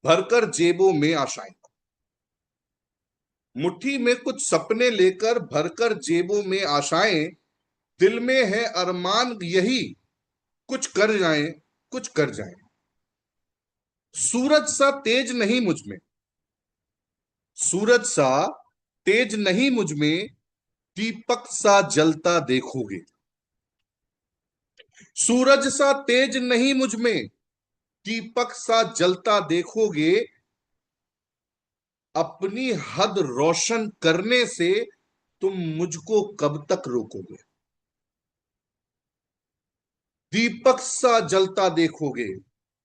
भरकर जेबों में आशाएं। मुट्ठी में कुछ सपने लेकर भरकर जेबों में आशाएं, दिल में है अरमान यही कुछ कर जाएं, कुछ कर जाएं। सूरज सा तेज नहीं मुझ में, सूरज सा तेज नहीं मुझ में, दीपक सा जलता देखोगे। सूरज सा तेज नहीं मुझ में, दीपक सा जलता देखोगे। अपनी हद रोशन करने से तुम मुझको कब तक रोकोगे। दीपक सा जलता देखोगे,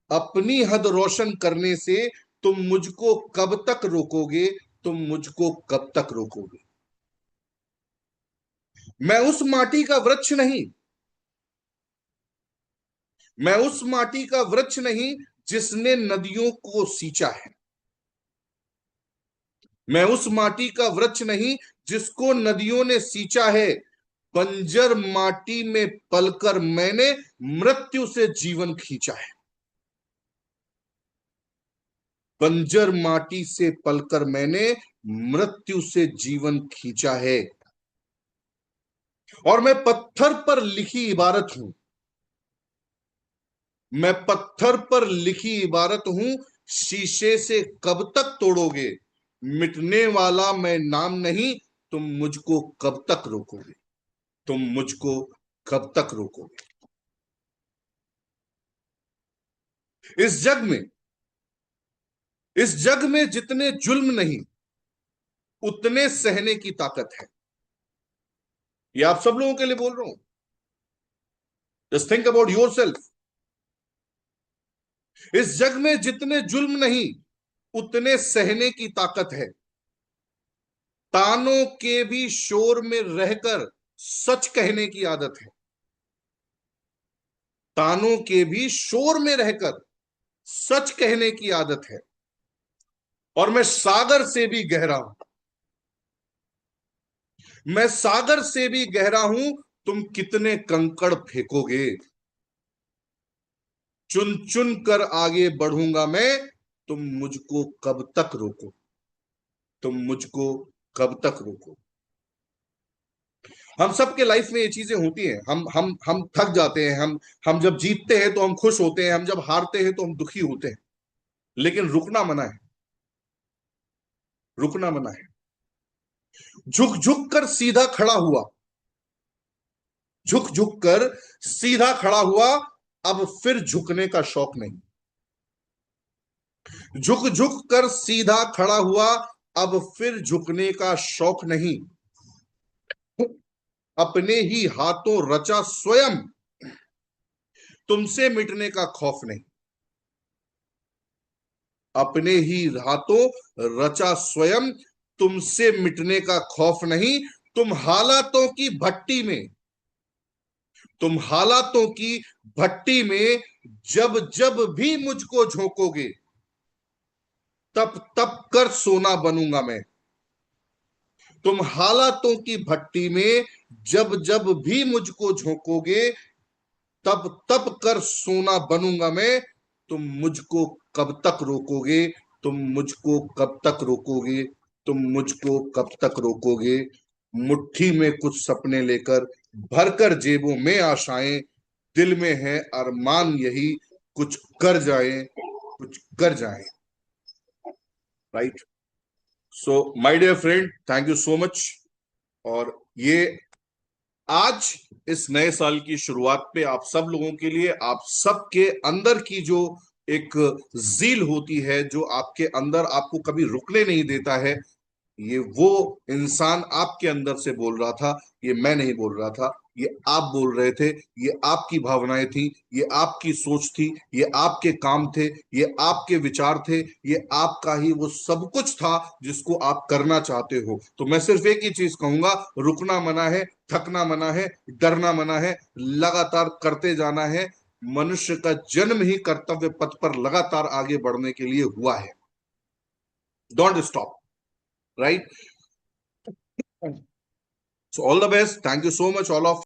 अपनी हद रोशन करने से तुम मुझको कब तक रोकोगे, तुम मुझको कब तक रोकोगे। मैं उस माटी का वृक्ष नहीं, मैं उस माटी का वृक्ष नहीं जिसने नदियों को सींचा है। मैं उस माटी का वृक्ष नहीं जिसको नदियों ने सींचा है। बंजर माटी में पलकर मैंने मृत्यु से जीवन खींचा है। बंजर माटी से पलकर मैंने मृत्यु से जीवन खींचा है। और मैं पत्थर पर लिखी इबारत हूं, मैं पत्थर पर लिखी इबारत हूं। शीशे से कब तक तोड़ोगे, मिटने वाला मैं नाम नहीं, तुम मुझको कब तक रोकोगे, तुम मुझको कब तक रोकोगे। इस जग में, इस जग में जितने जुल्म नहीं उतने सहने की ताकत है। ये आप सब लोगों के लिए बोल रहा हूं। Just think about your self. इस जग में जितने जुल्म नहीं उतने सहने की ताकत है। तानों के भी शोर में रहकर सच कहने की आदत है। तानों के भी शोर में रहकर सच कहने की आदत है। और मैं सागर से भी गहरा हूं, मैं सागर से भी गहरा हूं। तुम कितने कंकड़ फेंकोगे, चुन चुन कर आगे बढ़ूंगा मैं। तुम मुझको कब तक रोको, तुम मुझको कब तक रोको। हम सबके लाइफ में ये चीजें होती हैं। हम थक जाते हैं। हम जब जीतते हैं तो हम खुश होते हैं, हम जब हारते हैं तो हम दुखी होते हैं। लेकिन रुकना मना है, रुकना मना है। झुक झुक कर सीधा खड़ा हुआ, झुक झुक कर सीधा खड़ा हुआ। अब फिर झुकने का शौक नहीं। झुक झुक कर सीधा खड़ा हुआ, अब फिर झुकने का शौक नहीं। अपने ही हाथों रचा स्वयं, तुमसे मिटने का खौफ नहीं। अपने ही हाथों रचा स्वयं, तुमसे मिटने का खौफ नहीं। तुम हालातों की भट्टी में, तुम हालातों की भट्टी में जब जब भी मुझको झोंकोगे, तब तब कर सोना बनूंगा मैं। तुम हालातों की भट्टी में जब जब भी मुझको झोंकोगे, तब तब कर सोना बनूंगा मैं। तुम मुझको कब तक रोकोगे, तुम मुझको कब तक रोकोगे, तुम मुझको कब तक रोकोगे। मुट्ठी में कुछ सपने लेकर भरकर जेबों में आशाएं, दिल में है अरमान यही कुछ कर जाएं, कुछ कर जाएं। Right. So my dear friend, thank you so much. और ये आज इस नए साल की शुरुआत पे आप सब लोगों के लिए, आप सबके अंदर की जो एक जील होती है, जो आपके अंदर आपको कभी रुकने नहीं देता है, ये वो इंसान आपके अंदर से बोल रहा था। ये मैं नहीं बोल रहा था, ये आप बोल रहे थे। ये आपकी भावनाएं थी, ये आपकी सोच थी, ये आपके काम थे, ये आपके विचार थे, ये आपका ही वो सब कुछ था जिसको आप करना चाहते हो। तो मैं सिर्फ एक ही चीज कहूंगा, रुकना मना है, थकना मना है, डरना मना है, लगातार करते जाना है। मनुष्य का जन्म ही कर्तव्य पथ पर लगातार आगे बढ़ने के लिए हुआ है। Don't stop. Right. So all the best. Thank you so much, all of